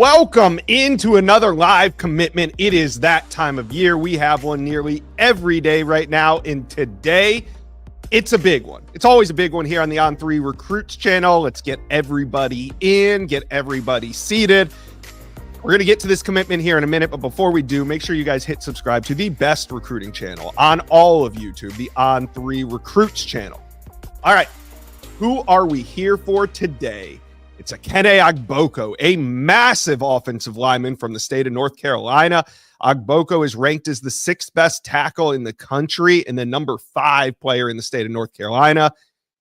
Welcome into another live commitment. It is that time of year. We have one nearly every day right now. And today, it's a big one. It's always a big one here on the On3 Recruits channel. Let's get everybody in, get everybody seated. We're going to get to this commitment here in a minute. But before we do, make sure you guys hit subscribe to the best recruiting channel on all of YouTube, the On3 Recruits channel. All right. Who are we here for today? It's Ekene Ogboko, a massive offensive lineman from the state of North Carolina. Ogboko is ranked as the 6th best tackle in the country and the number 5 player in the state of North Carolina.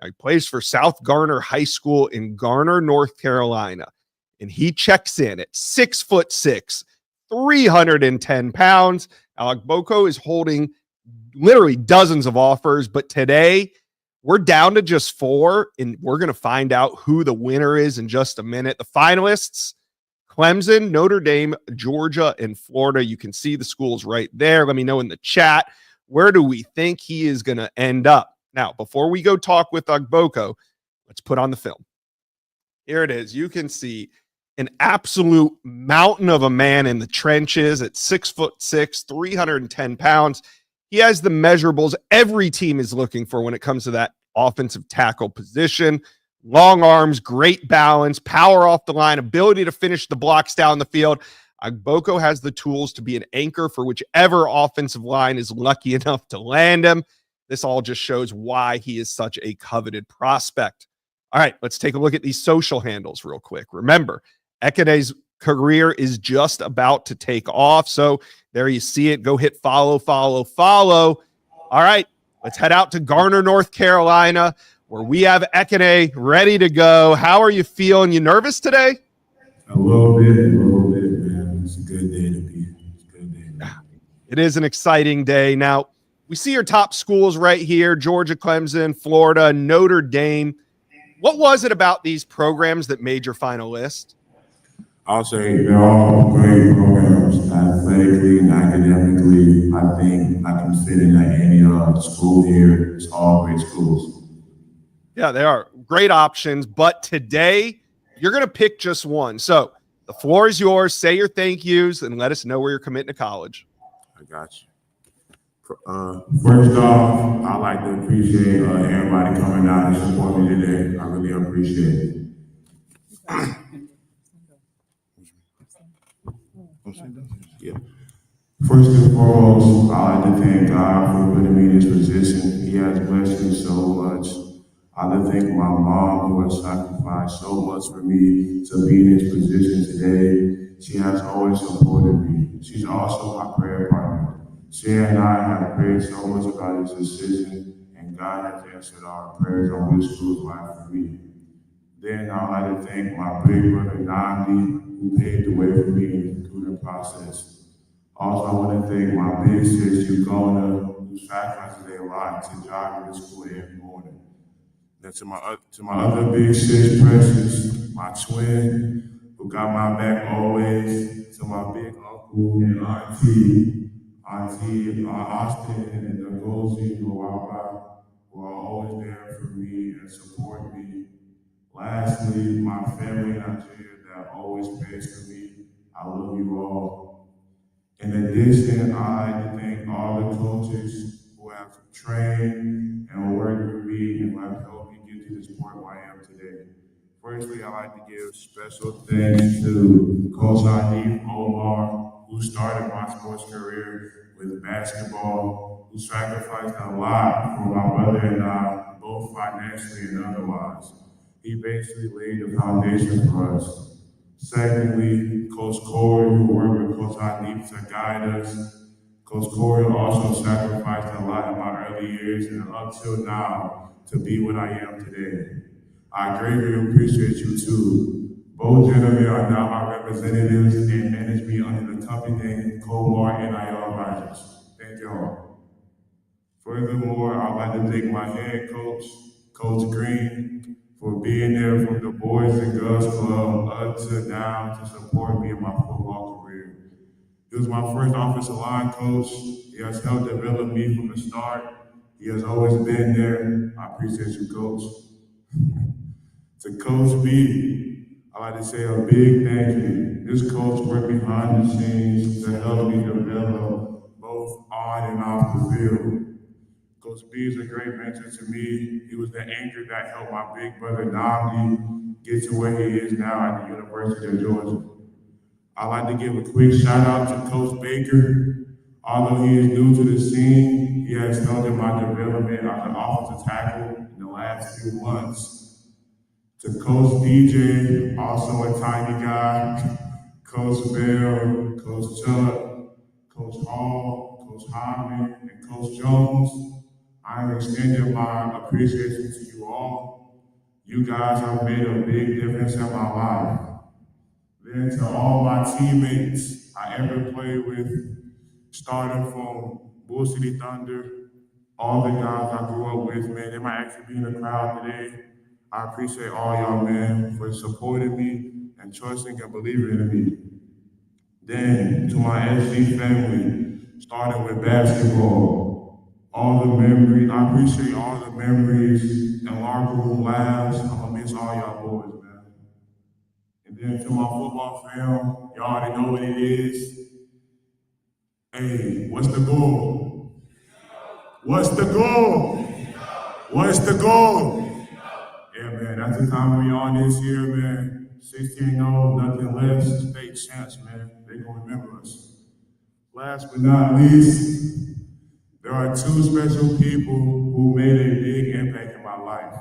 Now, he plays for South Garner High School in Garner, North Carolina. And he checks in at 6'6", 310 pounds. Now, Ogboko is holding literally dozens of offers, but today we're down to just 4, and we're going to find out who the winner is in just a minute. The finalists, Clemson, Notre Dame, Georgia, and Florida. You can see the schools right there. Let me know in the chat, where do we think he is going to end up? Now, before we go talk with Ogboko, let's put on the film. Here it is. You can see an absolute mountain of a man in the trenches at 6'6", 310 pounds. He has the measurables every team is looking for when it comes to that offensive tackle position. Long arms, great balance, power off the line, ability to finish the blocks down the field. Ogboko has the tools to be an anchor for whichever offensive line is lucky enough to land him. This all just shows why he is such a coveted prospect. All right, let's take a look at these social handles real quick. Remember, Ekene's career is just about to take off. So there you see it. Go hit follow, follow, follow. All right, let's head out to Garner, North Carolina, where we have Ekene ready to go. How are you feeling? You nervous today? A little bit, man. It's a good day to be. It's a good day. It is an exciting day. Now, we see your top schools right here: Georgia, Clemson, Florida, Notre Dame. What was it about these programs that made your final list? I'll say they're all great programs, athletically and academically. I think I can fit in at any school here. It's all great schools. Yeah, they are great options, but today you're going to pick just one. So the floor is yours. Say your thank yous and let us know where you're committing to college. I got you. First off, I'd like to appreciate everybody coming out and supporting me today. I really appreciate it. Yeah. First and foremost, I'd like to thank God for putting me in this position. He has blessed me so much. I'd like to thank my mom, who has sacrificed so much for me to be in this position today. She has always supported me. She's also my prayer partner. She and I have prayed so much about this decision, and God has answered our prayers on which school's right for me. Then I'd like to thank my big brother, Nandi, who paved the way for me in the recruiting process. Also, I want to thank my big sis, Ugona, who sacrifices their life to drive me to school every morning. Then to my other big sis, Precious, my twin, who got my back always. To my big uncle and auntie Austin and Ngozi, who are always there for me and support me. Lastly, my family in Nigeria that always prays for me. I love you all. In addition, I'd like to thank all the coaches who have trained and worked with me and have helped me get to this point where I am today. Firstly, I'd like to give special thanks to Coach Hanif Omar, who started my sports career with basketball, who sacrificed a lot for my brother and I, both financially and otherwise. He basically laid the foundation for us. Secondly, Coach Corey, who worked with Coach Hanif to guide us. Coach Corey also sacrificed a lot in my early years and up till now to be what I am today. I greatly appreciate you too. Both gentlemen are now my representatives and manage me under the company name Comar NIL Riders. Thank y'all. Furthermore, I'd like to thank my head coach, Coach Green, for being there from the Boys and Girls Club up to now to support me in my football career. He was my first offensive line coach. He has helped develop me from the start. He has always been there. I appreciate you, Coach. To Coach B, I'd like to say a big thank you. This coach worked behind the scenes to help me develop both on and off the field. Coach B is a great mentor to me. He was the anchor that helped my big brother Namdi get to where he is now at the University of Georgia. I'd like to give a quick shout out to Coach Baker. Although he is new to the scene, he has helped in my development as an offensive tackle in the last few months. To Coach DJ, also a tiny guy, Coach Bell, Coach Chuck, Coach Hall, Coach Hyman, and Coach Jones, I am extending my appreciation to you all. You guys have made a big difference in my life. Then to all my teammates I ever played with, starting from Bull City Thunder, all the guys I grew up with, man, they might actually be in the crowd today. I appreciate all y'all, man, for supporting me and trusting and believing in me. Then to my SC family, starting with basketball, all the memories, I appreciate all the memories and locker room laughs. I'm gonna miss all y'all boys, man. And then to my football fam, y'all already know what it is. Hey, what's the goal? What's the goal? What's the goal? Yeah, man, that's the time we on this year, man. 16-0, nothing less, state champs, man. They gonna remember us. Last but not least, there are two special people who made a big impact in my life,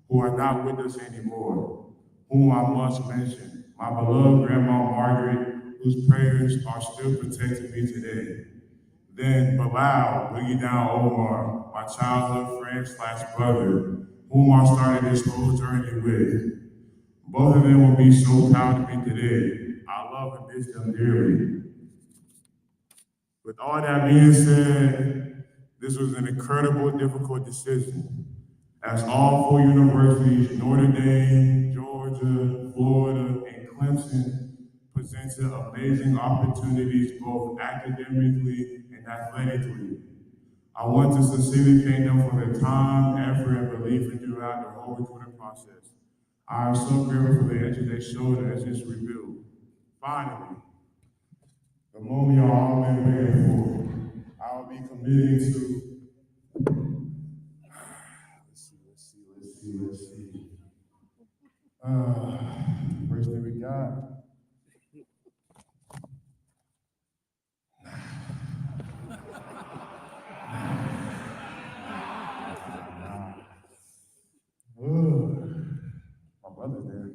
who are not with us anymore, whom I must mention. My beloved Grandma Margaret, whose prayers are still protecting me today. Then Bilal, Boogie Down Omar, my childhood friend / brother, whom I started this whole journey with. Both of them will be so proud of me today. I love and miss them dearly. With all that being said, this was an incredible, difficult decision. As all four universities, Notre Dame, Georgia, Florida, and Clemson, presented amazing opportunities both academically and athletically. I want to sincerely thank them for their time, effort, and belief in throughout the whole recruiting process. I am so grateful for the interest they showed as this rebuild. Finally, the moment y'all all been waiting for, I will be committing to. Let's see. First thing we got. My brother's there.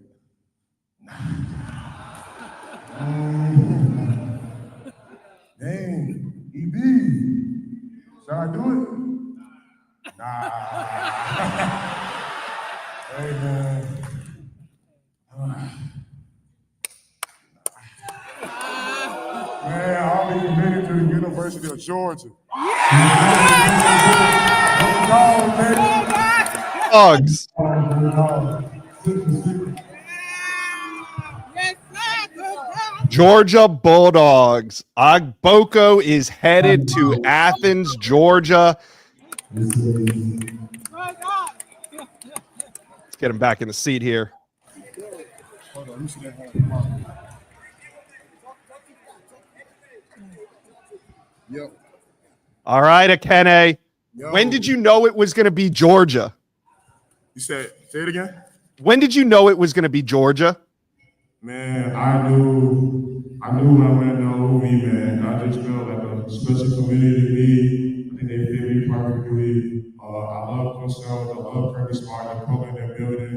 Dang, EB. Shall I do it? Nah. Hey, man. Man, I'll be committed to the University of Georgia. Bulldogs. Georgia Bulldogs. Ogboko is headed to Athens, Georgia. Let's get him back in the seat here. Yep. All right, Ekene. Yo. When did you know it was going to be Georgia? You said, say it again? When did you know it was going to be Georgia? Man, I knew when I went to OV, man. I just felt like a special community to me. I think they fit me perfectly. I love Clemson. I love Kirby Smart, the program they're building.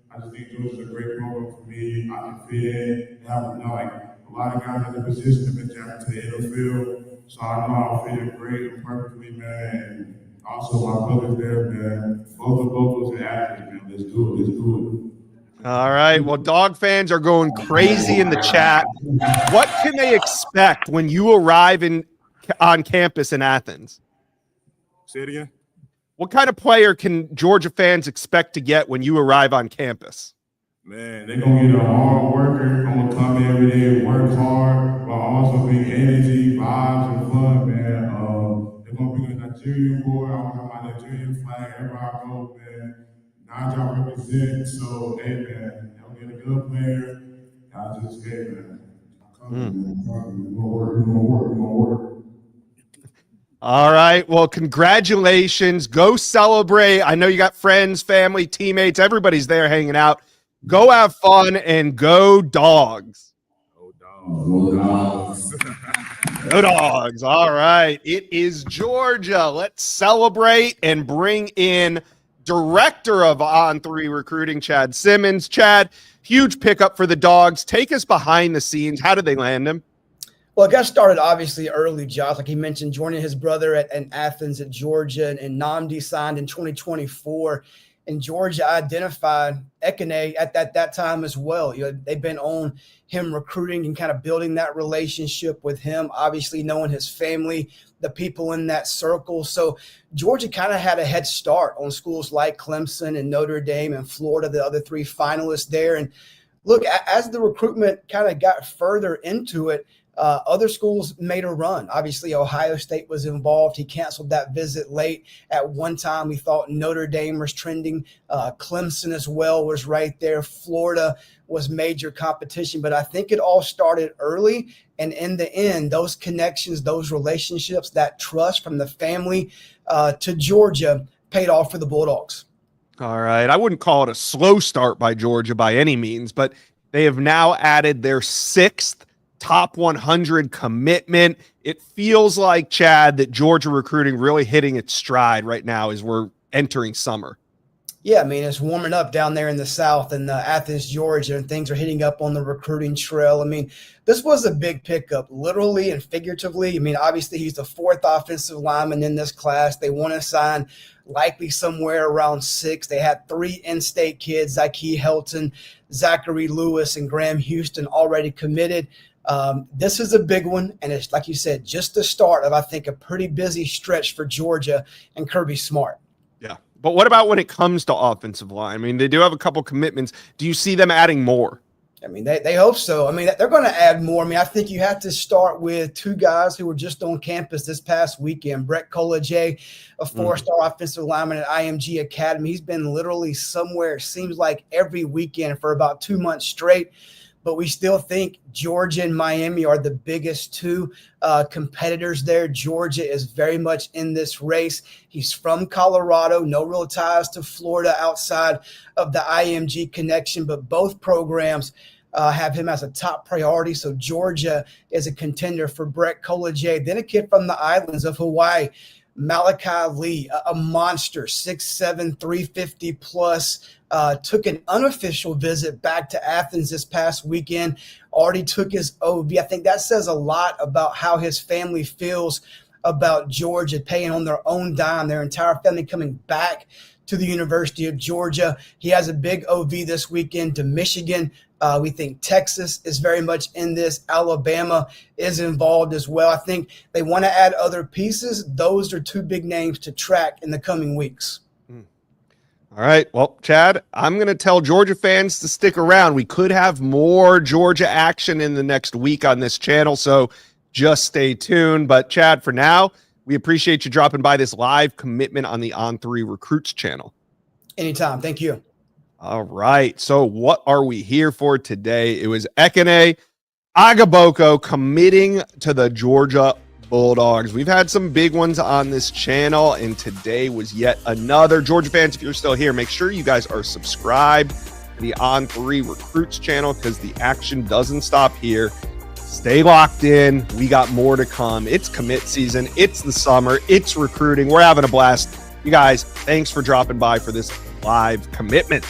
I just think Georgia's a great program for me. I can fit in. They have, like a lot of guys in the position have been drafted to the NFL. So I know I'll fit in great and perfectly, man. And also my brother's there, man. Both of vocals and athletes, man. Let's do it. Let's do it. All right. Well, dog fans are going crazy in the chat. What can they expect when you arrive on campus in Athens? Say it again. What kind of player can Georgia fans expect to get when you arrive on campus? Man, they're going to get a hard worker. I'm going to come every day, work hard, but also bring energy, vibes, and fun, man. They're going to be a Nigerian boy. I'm going to have my Nigerian flag everywhere I go, man. Niger represent, so, hey, man, I'm going to good player. I just, hey, man, I'm coming, man. I'm coming. We're gonna work. All right. Well, congratulations. Go celebrate. I know you got friends, family, teammates. Everybody's there hanging out. Go have fun and go Dogs. Go Dogs. Go Dogs. All right. It is Georgia. Let's celebrate and bring in Director of On3 Recruiting, Chad Simmons. Chad, huge pickup for the Dogs. Take us behind the scenes. How did they land him? Well, it got started obviously early, Josh. Like he mentioned, joining his brother at Athens at Georgia, and Nnamdi signed in 2024. And Georgia identified Ekene at that time as well. You know, they've been on him recruiting and kind of building that relationship with him, obviously knowing his family, the people in that circle. So Georgia kind of had a head start on schools like Clemson and Notre Dame and Florida, the other three finalists there. And look, as the recruitment kind of got further into it, other schools made a run. Obviously, Ohio State was involved. He canceled that visit late. At one time, we thought Notre Dame was trending. Clemson as well was right there. Florida was major competition. But I think it all started early. And in the end, those connections, those relationships, that trust from the family to Georgia paid off for the Bulldogs. All right. I wouldn't call it a slow start by Georgia by any means, but they have now added their sixth top 100 commitment. It feels like, Chad, that Georgia recruiting really hitting its stride right now as we're entering summer. Yeah, I mean, it's warming up down there in the South and Athens, Georgia, and things are heating up on the recruiting trail. I mean, this was a big pickup, literally and figuratively. I mean, obviously, he's the fourth offensive lineman in this class. They want to sign likely somewhere around 6. They had 3 in-state kids, Zyke Helton, Zachary Lewis, and Graham Houston already committed. This is a big one, and it's, like you said, just the start of, I think, a pretty busy stretch for Georgia and Kirby Smart. Yeah, but what about when it comes to offensive line? I mean, they do have a couple commitments. Do you see them adding more? I mean, they hope so. I mean, they're going to add more. I mean, I think you have to start with 2 guys who were just on campus this past weekend. Brett Collier, a 4-star offensive lineman at IMG Academy. He's been literally somewhere, it seems like every weekend for about 2 months straight. But we still think Georgia and Miami are the biggest 2 competitors there. Georgia is very much in this race. He's from Colorado, no real ties to Florida outside of the IMG connection, but both programs have him as a top priority. So Georgia is a contender for Brett Collier. Then a kid from the islands of Hawaii, Malachi Lee, a monster, 6'7", 350 plus. Took an unofficial visit back to Athens this past weekend, already took his OV. I think that says a lot about how his family feels about Georgia, paying on their own dime, their entire family coming back to the University of Georgia. He has a big OV this weekend to Michigan. We think Texas is very much in this. Alabama is involved as well. I think they want to add other pieces. Those are 2 big names to track in the coming weeks. All right. Well, Chad, I'm going to tell Georgia fans to stick around. We could have more Georgia action in the next week on this channel, so just stay tuned. But, Chad, for now, we appreciate you dropping by this live commitment on the On3 Recruits channel. Anytime. Thank you. All right. So what are we here for today? It was Ekene Ogboko committing to the Georgia Bulldogs. We've had some big ones on this channel, and today was yet another. Georgia fans, if you're still here, make sure you guys are subscribed to the On3 Recruits channel because the action doesn't stop here. Stay locked in. We got more to come. It's commit season. It's the summer. It's recruiting. We're having a blast. You guys, thanks for dropping by for this live commitment.